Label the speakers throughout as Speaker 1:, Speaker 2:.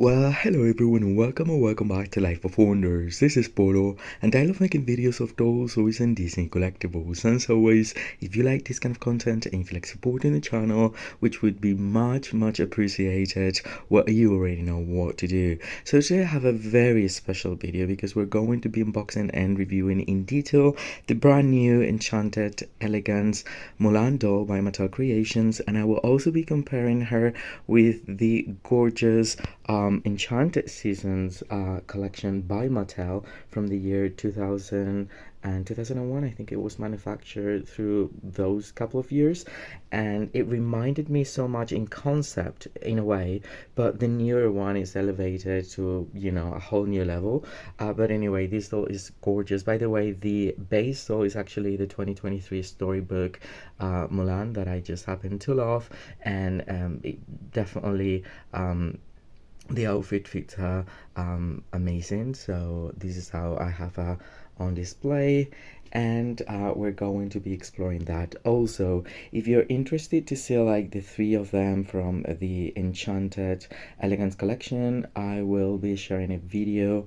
Speaker 1: Well, hello everyone and welcome back to Life of Wonders. This is Polo and I love making videos of dolls, toys and Disney collectibles. And as always, if you like this kind of content and if you like supporting the channel, which would be much appreciated, well, you already know what to do. So today I have a very special video because we're going to be unboxing and reviewing in detail the brand new Enchanted Elegance Mulan doll by Mattel Creations, and I will also be comparing her with the gorgeous Enchanted Seasons collection by Mattel from the year 2000 and 2001. I think it was manufactured through those couple of years, and it reminded me so much in concept in a way, but the newer one is elevated to, a whole new level. But anyway, this doll is gorgeous. By the way, the base doll is actually the 2023 storybook Mulan that I just happen to love, and it definitely the outfit fits her amazing. So this is how I have her on display, and we're going to be exploring that. Also, if you're interested to see like the three of them from the Enchanted Elegance collection, I will be sharing a video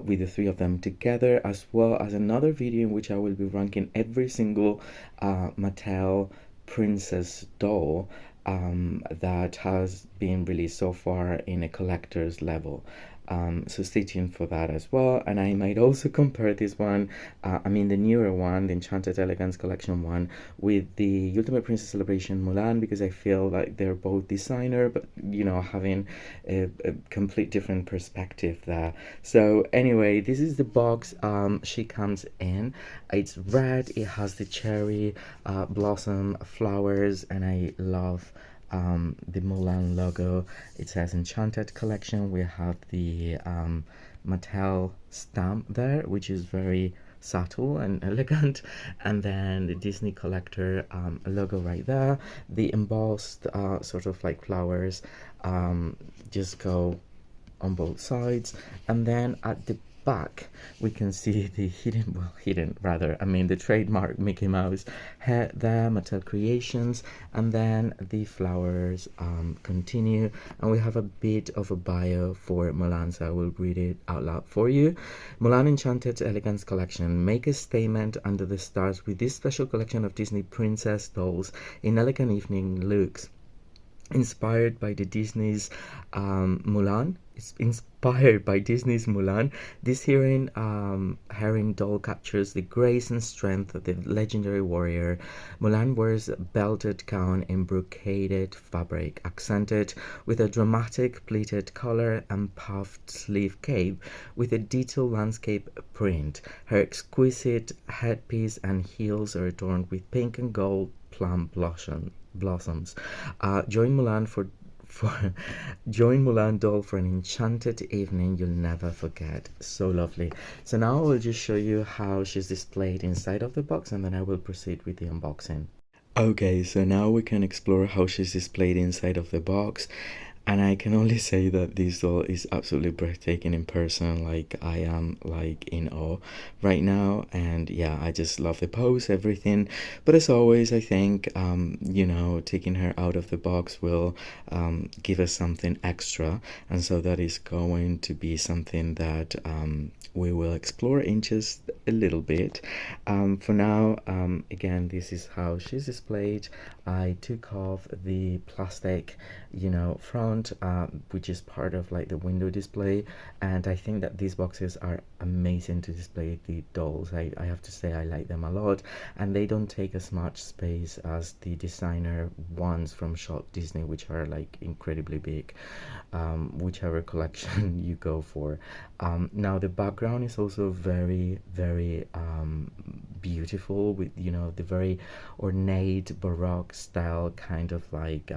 Speaker 1: with the three of them together, as well as another video in which I will be ranking every single Mattel princess doll that has been released so far in a collector's level. So stay tuned for that as well. And I might also compare this one, the newer one, the Enchanted Elegance Collection one, with the Ultimate Princess Celebration Mulan, because I feel like they're both designer, but having a complete different perspective there. So anyway, this is the box she comes in. It's red, it has the cherry blossom flowers, and I love the Mulan logo. It says Enchanted Collection. We have the Mattel stamp there, which is very subtle and elegant, and then the Disney Collector logo right there. The embossed sort of like flowers just go on both sides, and then at the back we can see the the trademark Mickey Mouse head there, Mattel Creations, and then the flowers continue, and we have a bit of a bio for Mulan, so I will read it out loud for you. Mulan Enchanted Elegance Collection. Make a statement under the stars with this special collection of Disney princess dolls in elegant evening looks. Inspired by Mulan. It's inspired by Disney's Mulan. This herring doll captures the grace and strength of the legendary warrior. Mulan wears a belted gown in brocaded fabric, accented with a dramatic pleated collar and puffed sleeve cape with a detailed landscape print. Her exquisite headpiece and heels are adorned with pink and gold plum blossoms. Join Mulan join Mulan doll for an enchanted evening you'll never forget. So lovely. So now I will just show you how she's displayed inside of the box, and then I will proceed with the unboxing. Okay, so now we can explore how she's displayed inside of the box. And I can only say that this doll is absolutely breathtaking in person. Like, I am like in awe right now, and yeah, I just love the pose, everything. But as always, I think taking her out of the box will give us something extra, and so that is going to be something that we will explore in just a little bit. For now, again, this is how she's displayed. I took off the plastic front, which is part of like the window display, and I think that these boxes are amazing to display the dolls. I have to say I like them a lot, and they don't take as much space as the designer ones from Shop Disney, which are like incredibly big, whichever collection you go for. Now the background is also very beautiful, with the very ornate Baroque style kind of like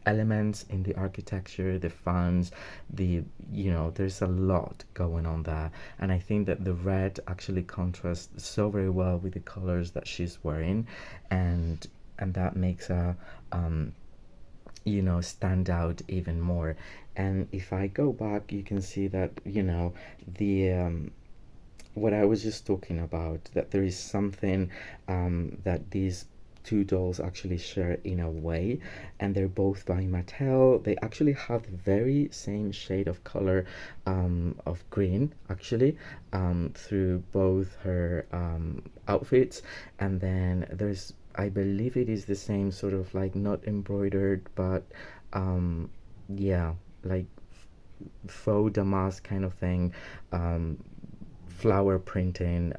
Speaker 1: elements in the architecture, the fans, there's a lot going on there, and I think that the red actually contrasts so very well with the colors that she's wearing, and that makes her stand out even more. And if I go back, you can see that the what I was just talking about, that there is something that these two dolls actually share in a way, and they're both by Mattel. They actually have the very same shade of color, of green actually, through both her outfits. And then there's, I believe it is the same sort of like not embroidered, but yeah, like faux damask kind of thing, um, flower printing,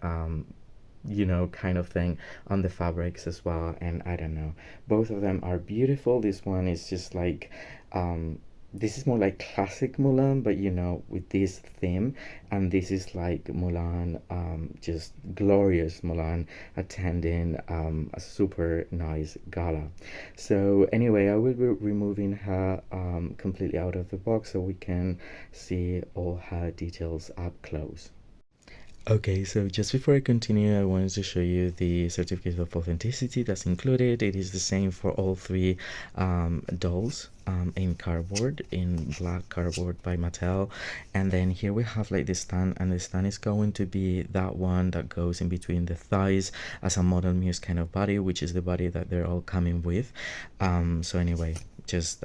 Speaker 1: kind of thing on the fabrics as well. And I don't know, both of them are beautiful. This one is just like, this is more like classic Mulan, but with this theme. And this is like Mulan, just glorious Mulan attending a super nice gala. So anyway, I will be removing her completely out of the box so we can see all her details up close. Okay, so just before I continue, I wanted to show you the certificate of authenticity that's included. It is the same for all three dolls, in cardboard, in black cardboard by Mattel. And then here we have like the stand, and the stand is going to be that one that goes in between the thighs as a model muse kind of body, which is the body that they're all coming with. So anyway, just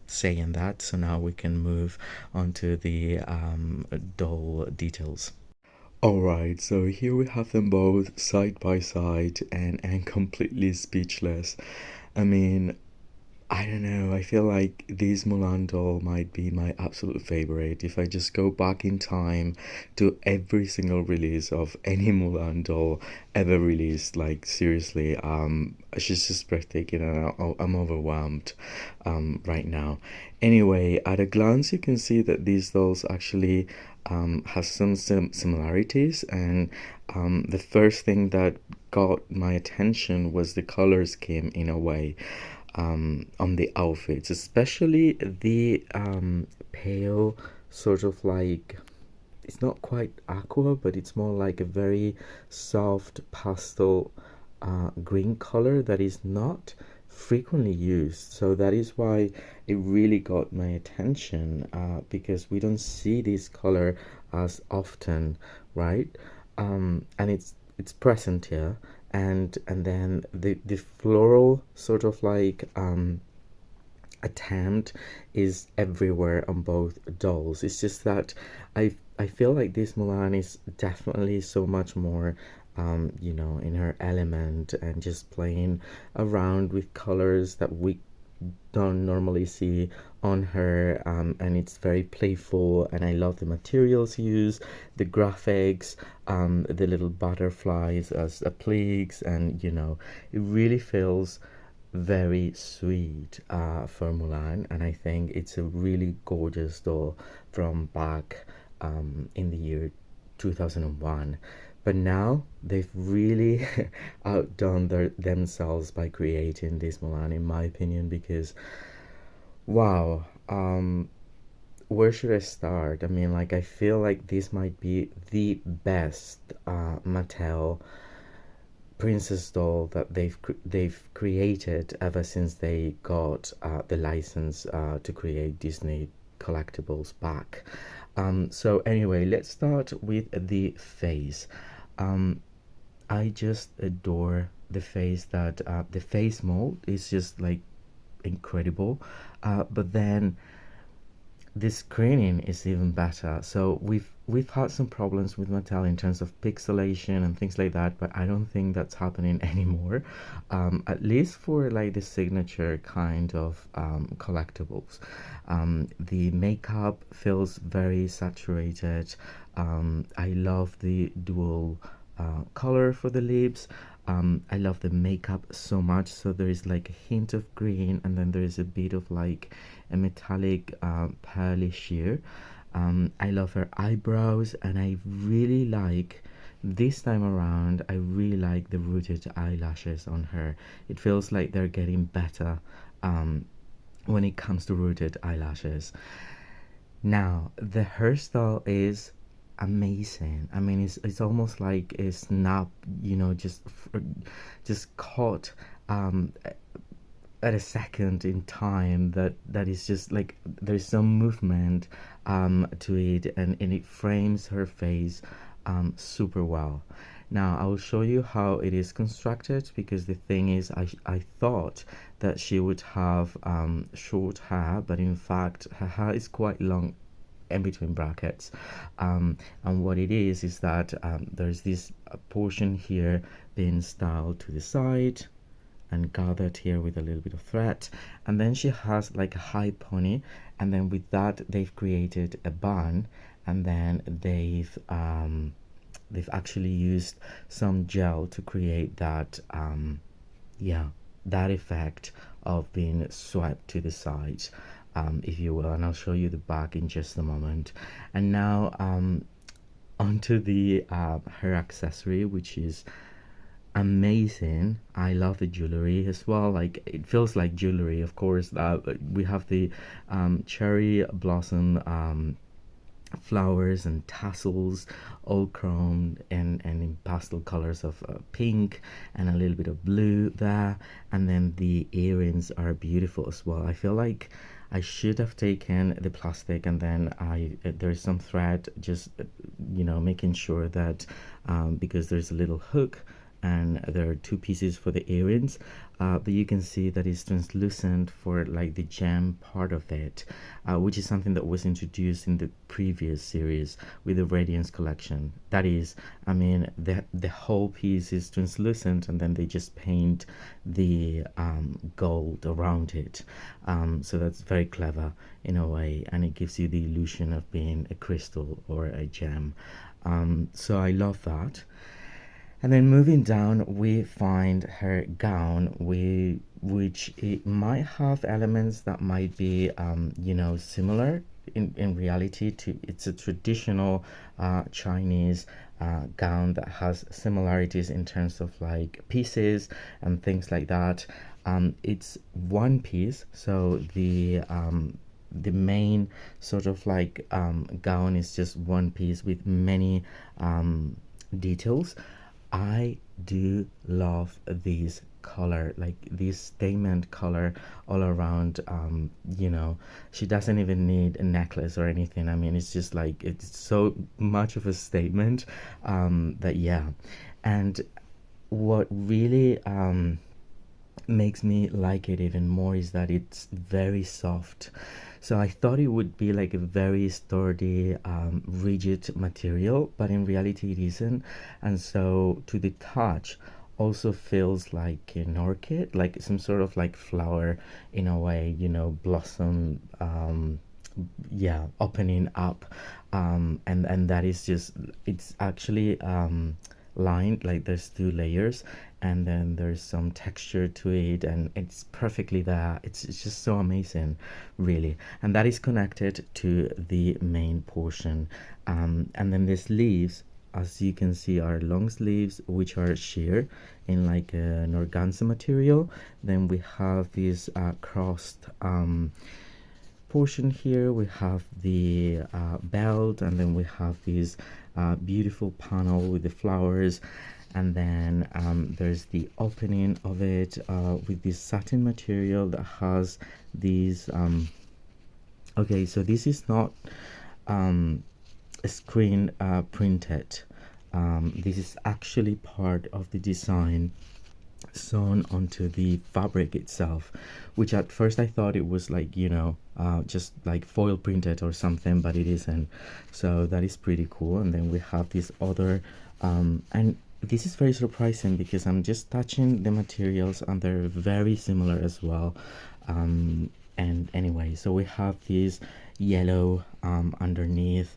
Speaker 1: saying that. So now we can move on to the doll details. Alright, so here we have them both side by side, and completely speechless. I mean, I don't know, I feel like this Mulan doll might be my absolute favorite. If I just go back in time to every single release of any Mulan doll ever released, like seriously, she's just breathtaking, and I'm overwhelmed right now. Anyway, at a glance, you can see that these dolls actually have some similarities, and the first thing that got my attention was the color scheme in a way, on the outfits, especially the pale sort of like, it's not quite aqua, but it's more like a very soft pastel green color that is not frequently used. So that is why it really got my attention, because we don't see this color as often, right? And it's present here. And then the floral sort of like attempt is everywhere on both dolls. It's just that I feel like this Mulan is definitely so much more, in her element, and just playing around with colors that we don't normally see on her, and it's very playful, and I love the materials used, the graphics, the little butterflies as plagues, and it really feels very sweet for Mulan, and I think it's a really gorgeous doll from back in the year 2001. But now they've really outdone themselves by creating this Mulan, in my opinion, because wow, where should I start? I mean, like, I feel like this might be the best Mattel princess doll that they've created ever since they got the license to create Disney collectibles back. So anyway, let's start with the face. I just adore the face, that the face mold is just like incredible, but then the screening is even better. So we've had some problems with Mattel in terms of pixelation and things like that, but I don't think that's happening anymore, at least for like the signature kind of collectibles. The makeup feels very saturated. I love the dual color for the lips. I love the makeup so much. So there is like a hint of green, and then there is a bit of like a metallic pearly sheer. I love her eyebrows, and I really like, this time around, I really like the rooted eyelashes on her. It feels like they're getting better when it comes to rooted eyelashes. Now, the hairstyle is amazing. I mean, it's almost like a snap, just caught at a second in time, that is just like there's some movement to it, and it frames her face super well. Now I will show you how it is constructed, because the thing is, I thought that she would have short hair, but in fact her hair is quite long in between brackets. And what it is that there's this portion here being styled to the side and gathered here with a little bit of thread, and then she has like a high pony, and then with that they've created a bun, and then they've actually used some gel to create that yeah, that effect of being swept to the sides, if you will. And I'll show you the back in just a moment. And now onto the her accessory, which is amazing. I love the jewelry as well. Like, it feels like jewelry. Of course, we have the cherry blossom flowers and tassels, all chromed and in pastel colors of pink and a little bit of blue there. And then the earrings are beautiful as well. I feel like I should have taken the plastic, and then there's some thread, just making sure that because there's a little hook and there are two pieces for the earrings, but you can see that it's translucent for like the gem part of it, which is something that was introduced in the previous series with the Radiance collection. That is, I mean, the whole piece is translucent, and then they just paint the gold around it. So that's very clever in a way, and it gives you the illusion of being a crystal or a gem. So I love that. And then moving down, we find her gown, which it might have elements that might be, similar in reality to, it's a traditional Chinese gown that has similarities in terms of like pieces and things like that. It's one piece, so the main sort of like gown is just one piece with many details. I do love this color, like this statement color all around. She doesn't even need a necklace or anything. I mean, it's just like, it's so much of a statement that, yeah. And what really makes me like it even more is that it's very soft. So I thought it would be like a very sturdy, rigid material, but in reality it isn't. And so to the touch also feels like an orchid, like some sort of like flower in a way, blossom, yeah, opening up. And that is just, it's actually lined, like there's two layers, and then there's some texture to it, and it's perfectly there. It's just so amazing, really. And that is connected to the main portion. And then the sleeves, as you can see, are long sleeves, which are sheer in like an organza material. Then we have this crossed portion here. We have the belt, and then we have this beautiful panel with the flowers, and then there's the opening of it with this satin material that has these okay, so this is not screen printed. This is actually part of the design sewn onto the fabric itself, which at first I thought it was like, just like foil printed or something, but it isn't. So that is pretty cool. And then we have this other and this is very surprising because I'm just touching the materials and they're very similar as well. And anyway, so we have this yellow underneath.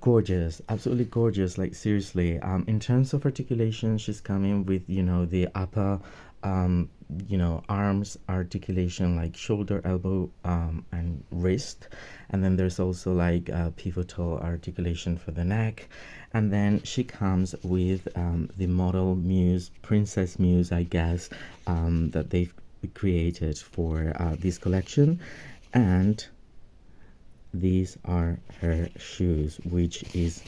Speaker 1: Gorgeous, absolutely gorgeous, like seriously. In terms of articulation, she's coming with the upper arms articulation, like shoulder, elbow, and wrist. And then there's also like a pivotal articulation for the neck. And then she comes with the model muse, princess muse, I guess, that they've created for this collection. And these are her shoes, which is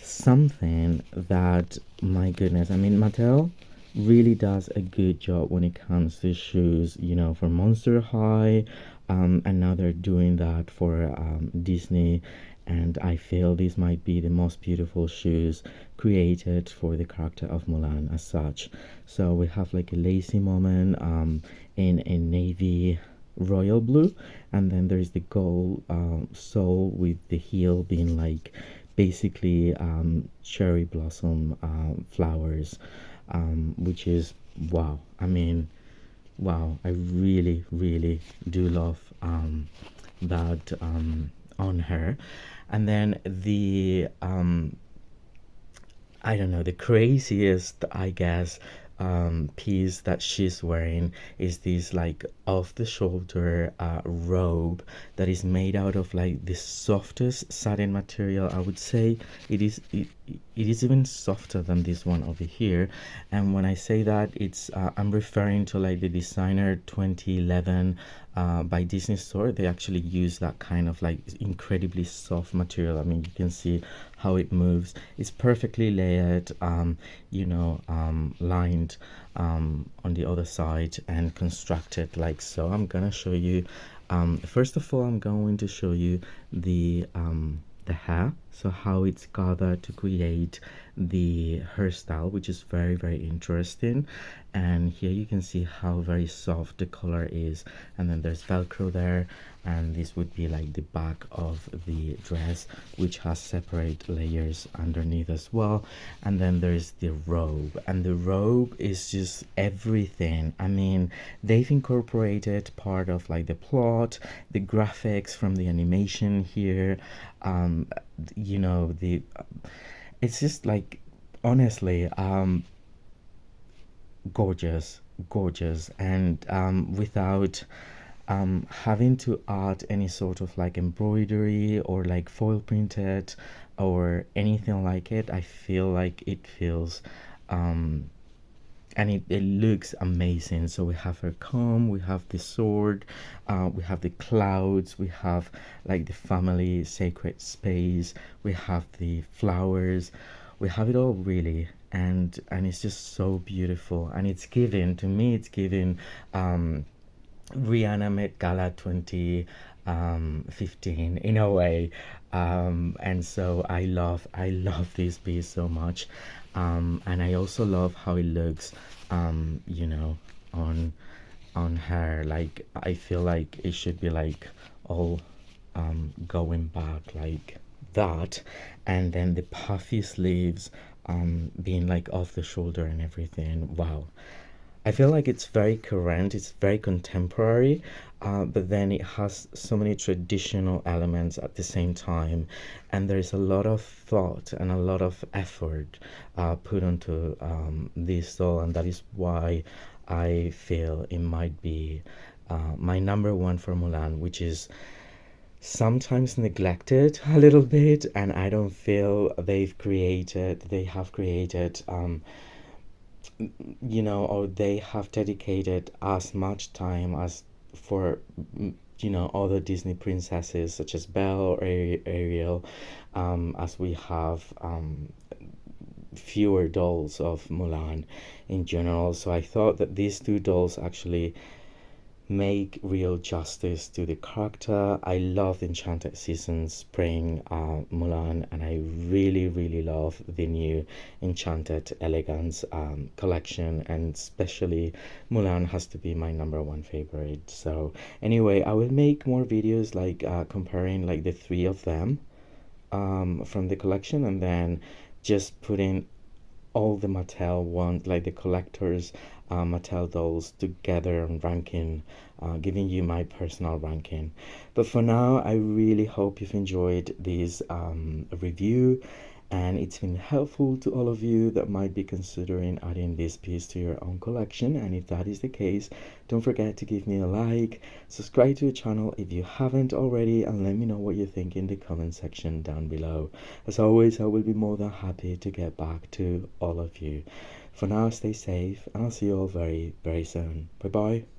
Speaker 1: something that, my goodness, I mean, Mattel really does a good job when it comes to shoes, for Monster High, and now they're doing that for Disney. and I feel these might be the most beautiful shoes created for the character of Mulan as such. So we have like a lacy moment in a navy royal blue, and then there's the gold sole with the heel being like basically cherry blossom flowers, which is wow. I mean, wow, I really, really do love that on her. And then the I don't know, the craziest, I guess, piece that she's wearing is this like off the shoulder robe that is made out of like the softest satin material. I would say it is even softer than this one over here. And when I say that, it's I'm referring to like the designer 2011 by Disney Store. They actually use that kind of like incredibly soft material. I mean, you can see how it moves. It's perfectly layered, lined on the other side and constructed like so. I'm gonna show you. First of all, I'm going to show you the hair, so how it's gathered to create the hairstyle, which is very, very interesting. And here you can see how very soft the color is, and then there's velcro there, and this would be like the back of the dress, which has separate layers underneath as well. And then there's the robe, and the robe is just everything. I mean, they've incorporated part of like the plot, the graphics from the animation here, the it's just like honestly gorgeous, gorgeous. And without having to add any sort of like embroidery or like foil printed or anything like it, I feel like it feels and it looks amazing. So we have her comb, we have the sword, we have the clouds, we have like the family sacred space, we have the flowers, we have it all really. And it's just so beautiful, and it's giving to me, it's giving Rihanna Met Gala 2015 in a way. And so I love this piece so much. And I also love how it looks, on her. Like I feel like it should be like all going back like that, and then the puffy sleeves being like off the shoulder and everything. Wow, I feel like it's very current, it's very contemporary, but then it has so many traditional elements at the same time, and there's a lot of thought and a lot of effort put onto this doll, and that is why I feel it might be my number one for Mulan, which is sometimes neglected a little bit, and I don't feel they have created or they have dedicated as much time as for other Disney princesses such as Belle or Ariel, as we have fewer dolls of Mulan in general. So I thought that these two dolls actually make real justice to the character. I love the Enchanted Season Spring Mulan, and I really, really love the new Enchanted Elegance collection, and especially Mulan has to be my number one favorite. So anyway, I will make more videos like comparing like the three of them from the collection, and then just putting all the Mattel ones, like the collectors Mattel dolls together and ranking, giving you my personal ranking. But for now, I really hope you've enjoyed this review, and it's been helpful to all of you that might be considering adding this piece to your own collection. And if that is the case, don't forget to give me a like, subscribe to the channel if you haven't already, and let me know what you think in the comment section down below. As always, I will be more than happy to get back to all of you. For now, stay safe, and I'll see you all very, very soon. Bye bye.